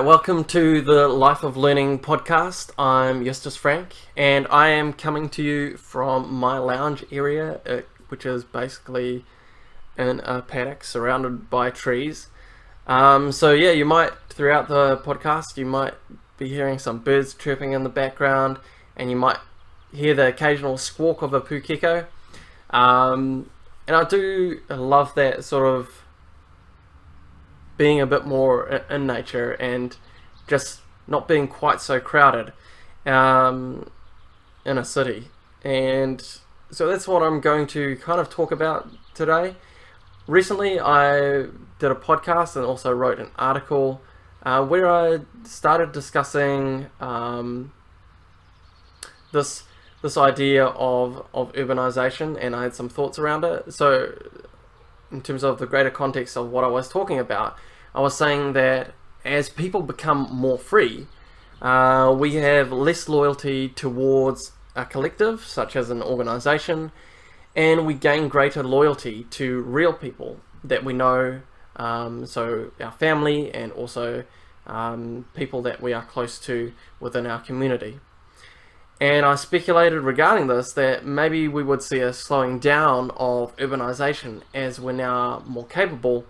welcome to the Life of Learning podcast. I'm Justus Frank, and I am coming to you from my lounge area, which is basically in a paddock surrounded by trees. You might, throughout the podcast, you might be hearing some birds chirping in the background, and you might hear the occasional squawk of a pukeko. And I do love that sort of being a bit more in nature and just not being quite so crowded in a city. And so that's what I'm going to kind of talk about today. Recently I did a podcast and also wrote an article where I started discussing this idea of urbanisation, and I had some thoughts around it. So in terms of the greater context of what I was talking about, I was saying that as people become more free, we have less loyalty towards a collective, such as an organisation, and we gain greater loyalty to real people that we know, so our family and also people that we are close to within our community. And I speculated regarding this that maybe we would see a slowing down of urbanisation as we're now more capable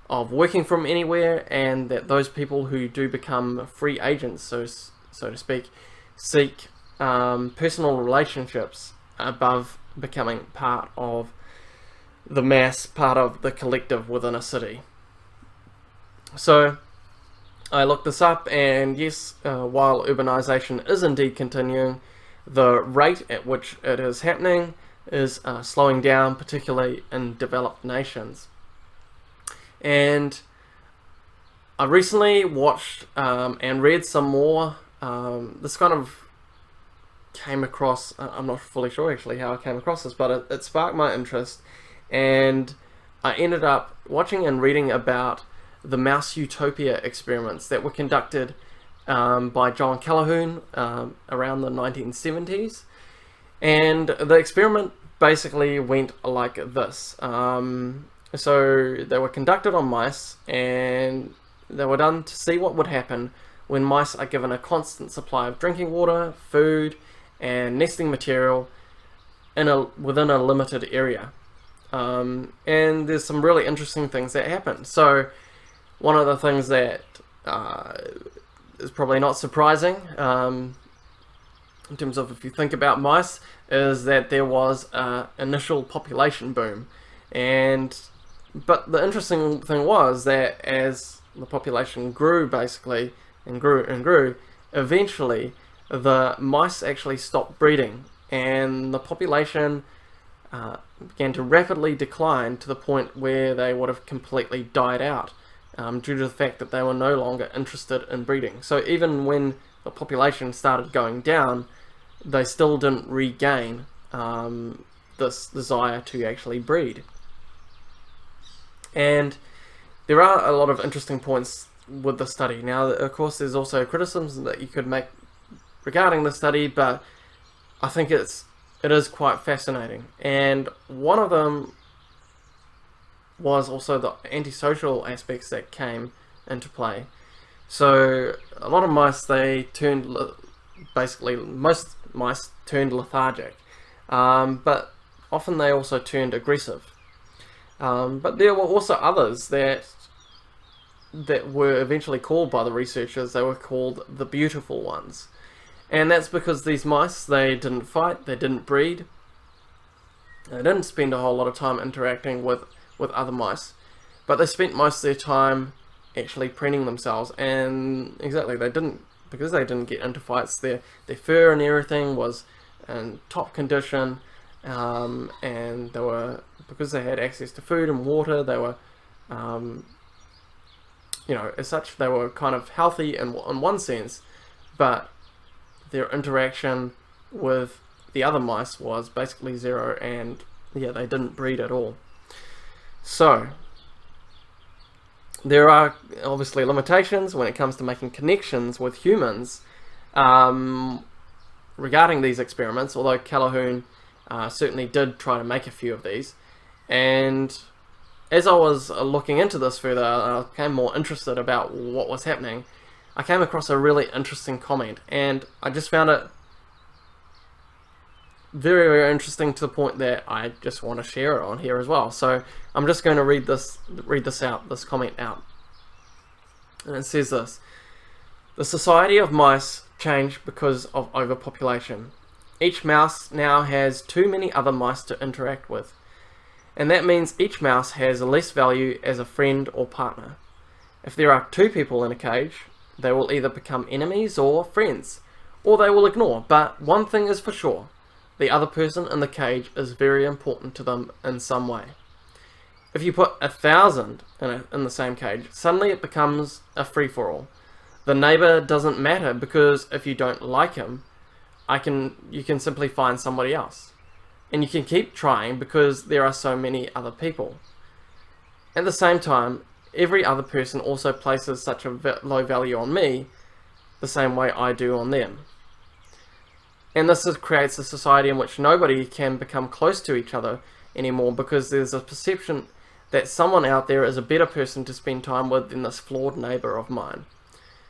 of working from anywhere, and that those people who do become free agents, so to speak, seek personal relationships above becoming part of the mass, part of the collective within a city. So I looked this up, and yes, while urbanisation is indeed continuing, the rate at which it is happening is slowing down, particularly in developed nations. And I recently watched and read some more. This kind of came across, I'm not fully sure actually how I came across this, but it sparked my interest, and I ended up watching and reading about the mouse utopia experiments that were conducted by John Calhoun around the 1970s. And the experiment basically went like this. So they were conducted on mice, and they were done to see what would happen when mice are given a constant supply of drinking water, food, and nesting material within a limited area. And there's some really interesting things that happen. So one of the things that is probably not surprising in terms of if you think about mice, is that there was an initial population boom. But the interesting thing was that as the population grew basically, and grew, eventually the mice actually stopped breeding, and the population began to rapidly decline to the point where they would have completely died out. Due to the fact that they were no longer interested in breeding. So even when the population started going down, they still didn't regain this desire to actually breed. And there are a lot of interesting points with the study. Now, of course, there's also criticisms that you could make regarding the study, but I think it is quite fascinating. And one of them was also the antisocial aspects that came into play. So a lot of mice, most mice turned lethargic, but often they also turned aggressive. But there were also others that were eventually called by the researchers, they were called the beautiful ones. And that's because these mice, they didn't fight, they didn't breed, they didn't spend a whole lot of time interacting with other mice, but they spent most of their time actually preening themselves. And exactly, because they didn't get into fights, their fur and everything was in top condition, and because they had access to food and water, they were as such, they were kind of healthy in one sense, but their interaction with the other mice was basically zero, and they didn't breed at all. So there are obviously limitations when it comes to making connections with humans regarding these experiments, although Calhoun certainly did try to make a few of these. And as I was looking into this further, I became more interested about what was happening. I came across a really interesting comment, and I just found it very, very interesting to the point that I just want to share it on here as well. So I'm just going to read this comment out. And it says this: the society of mice changed because of overpopulation. Each mouse now has too many other mice to interact with, and that means each mouse has less value as a friend or partner. If there are two people in a cage, they will either become enemies or friends, or they will ignore, but one thing is for sure: the other person in the cage is very important to them in some way. If you put 1,000 in the same cage, suddenly it becomes a free-for-all. The neighbor doesn't matter, because if you don't like him, you can simply find somebody else. And you can keep trying because there are so many other people. At the same time, every other person also places such a low value on me, the same way I do on them. And this creates a society in which nobody can become close to each other anymore, because there's a perception that someone out there is a better person to spend time with than this flawed neighbor of mine.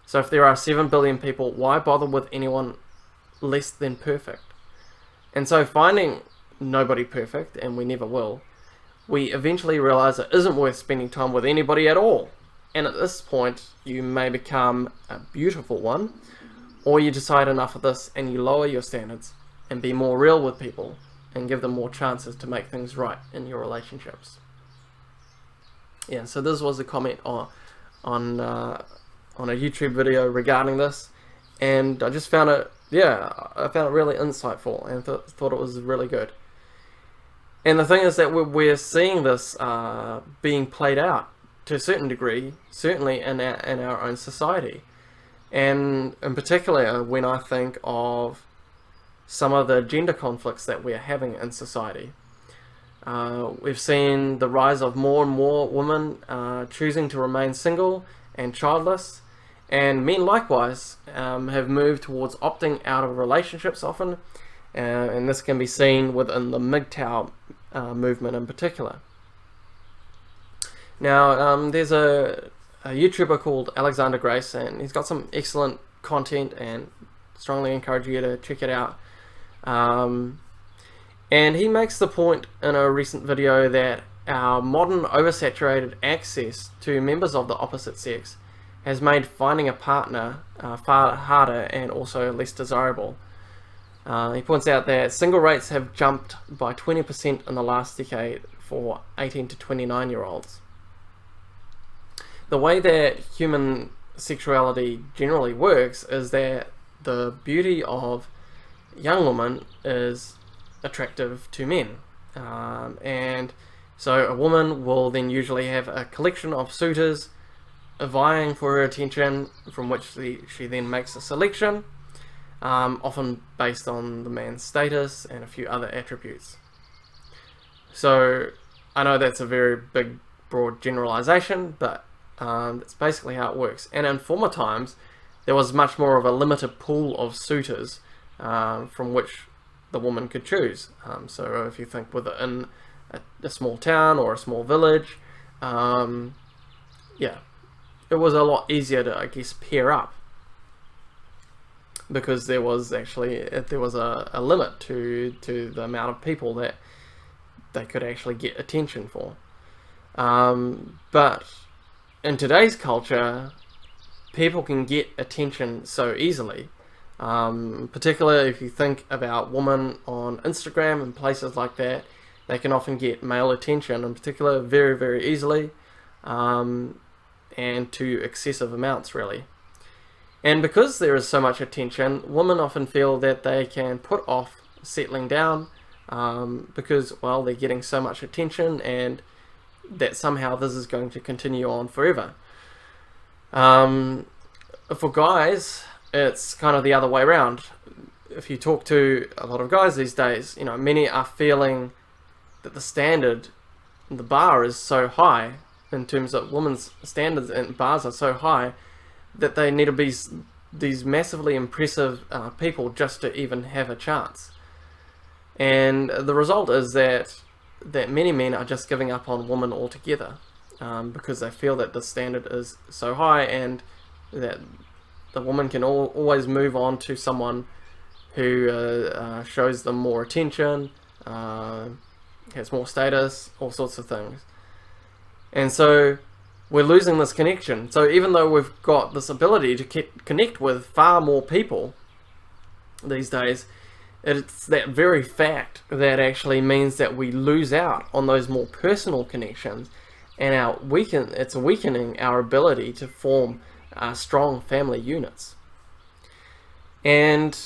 So if there are 7 billion people, why bother with anyone less than perfect? And so, finding nobody perfect, and we never will, we eventually realize it isn't worth spending time with anybody at all. And at this point, you may become a beautiful one, or you decide enough of this and you lower your standards and be more real with people and give them more chances to make things right in your relationships. Yeah, so this was a comment on a YouTube video regarding this, and I just found it, I found it really insightful, and thought it was really good. And the thing is that we're seeing this being played out to a certain degree, certainly in our own society. And in particular, when I think of some of the gender conflicts that we're having in society. We've seen the rise of more and more women choosing to remain single and childless, and men likewise have moved towards opting out of relationships often, and this can be seen within the MGTOW movement in particular. Now, there's a YouTuber called Alexander Grace, and he's got some excellent content, and strongly encourage you to check it out. And he makes the point in a recent video that our modern oversaturated access to members of the opposite sex has made finding a partner far harder and also less desirable. He points out that single rates have jumped by 20% in the last decade for 18 to 29-year-olds. The way that human sexuality generally works is that the beauty of young women is attractive to men, and so a woman will then usually have a collection of suitors vying for her attention, from which she then makes a selection, often based on the man's status and a few other attributes. So I know that's a very big, broad generalization, but that's basically how it works. And in former times, there was much more of a limited pool of suitors from which the woman could choose. So if you think within a small town or a small village, yeah, it was a lot easier to, I guess, pair up, because there was a limit to the amount of people that they could actually get attention for. But in today's culture, people can get attention so easily. Particularly if you think about women on Instagram and places like that, they can often get male attention in particular very, very easily, and to excessive amounts really. And because there is so much attention, women often feel that they can put off settling down because, well, they're getting so much attention, and that somehow this is going to continue on forever. For guys, it's kind of the other way around. If you talk to a lot of guys these days, many are feeling that the standard, the bar is so high in terms of women's standards, and bars are so high that they need to be these massively impressive people just to even have a chance. And the result is that many men are just giving up on women altogether, because they feel that the standard is so high, and that the woman can always move on to someone who shows them more attention, has more status, all sorts of things. And so we're losing this connection. So even though we've got this ability to connect with far more people these days, it's that very fact that actually means that we lose out on those more personal connections, and it's weakening our ability to form strong family units. And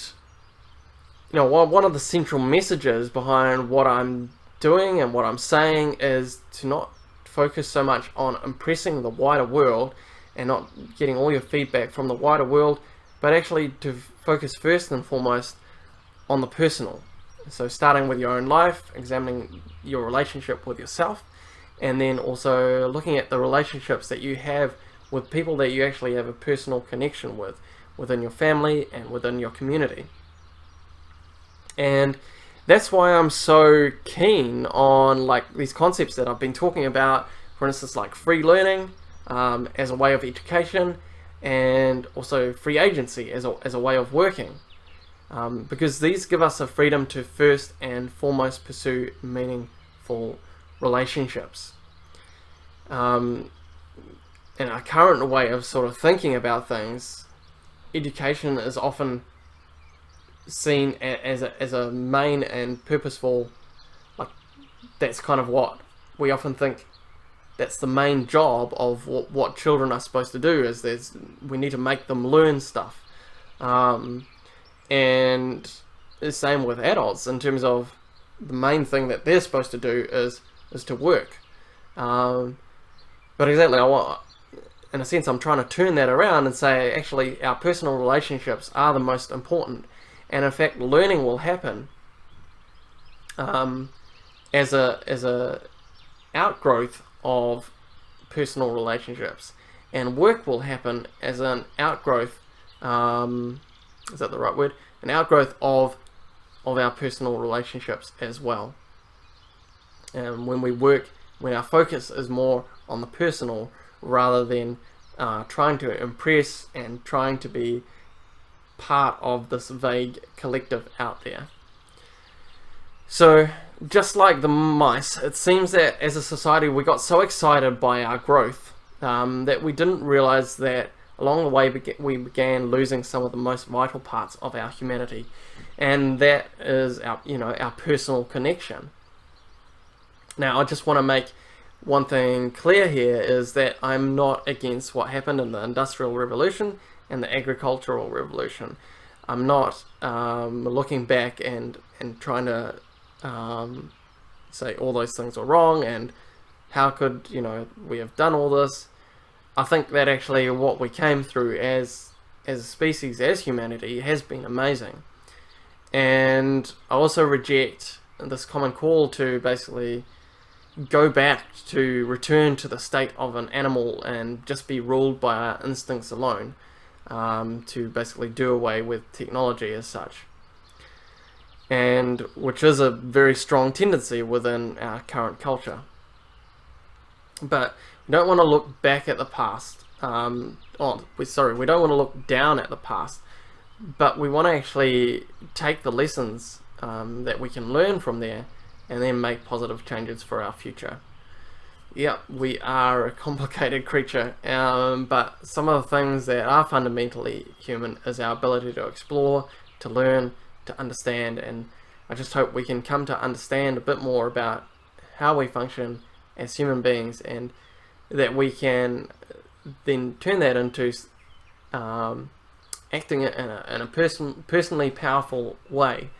one of the central messages behind what I'm doing and what I'm saying is to not focus so much on impressing the wider world and not getting all your feedback from the wider world, but actually to focus first and foremost on the personal. So starting with your own life, examining your relationship with yourself, and then also looking at the relationships that you have with people that you actually have a personal connection with within your family and within your community. And that's why I'm so keen on these concepts that I've been talking about, for instance, like free learning as a way of education, and also free agency as a way of working. Because these give us a freedom to first and foremost pursue meaningful relationships. In our current way of sort of thinking about things, education is often seen as a main and purposeful, that's kind of what we often think, that's the main job of what children are supposed to do, is we need to make them learn stuff. And the same with adults, in terms of the main thing that they're supposed to do is to work. But exactly, in a sense, I'm trying to turn that around and say, actually, our personal relationships are the most important. And in fact, learning will happen as a outgrowth of personal relationships, and work will happen as an outgrowth. Is that the right word? An outgrowth of our personal relationships as well. And when we work, when our focus is more on the personal rather than trying to impress and trying to be part of this vague collective out there. So just like the mice, it seems that as a society we got so excited by our growth that we didn't realize that along the way we began losing some of the most vital parts of our humanity, and that is our personal connection. Now, I just want to make one thing clear here, is that I'm not against what happened in the Industrial Revolution and the Agricultural Revolution. I'm not looking back and trying to say all those things are wrong and how could we have done all this. I think that actually what we came through as a species, as humanity, has been amazing. And I also reject this common call to basically go back to return to the state of an animal and just be ruled by our instincts alone, to basically do away with technology as such, and which is a very strong tendency within our current culture. But we don't want to look back at the past. We don't want to look down at the past, but we want to actually take the lessons that we can learn from there and then make positive changes for our future. Yeah, we are a complicated creature, but some of the things that are fundamentally human is our ability to explore, to learn, to understand, and I just hope we can come to understand a bit more about how we function as human beings, and that we can then turn that into acting in a personally powerful way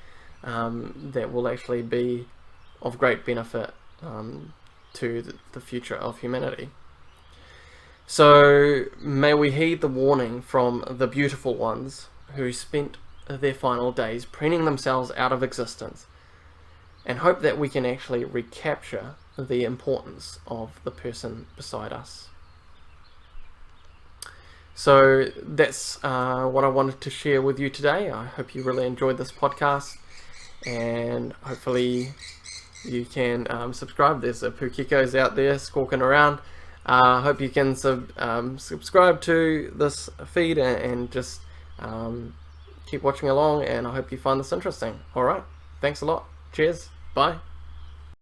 that will actually be of great benefit to the future of humanity. So may we heed the warning from the beautiful ones who spent their final days preening themselves out of existence, and hope that we can actually recapture the importance of the person beside us. So that's what I wanted to share with you today. I hope you really enjoyed this podcast, and hopefully you can subscribe. There's a pukekos out there squawking around. I hope you can subscribe to this feed and just keep watching along, and I hope you find this interesting. Alright, thanks a lot. Cheers. Bye.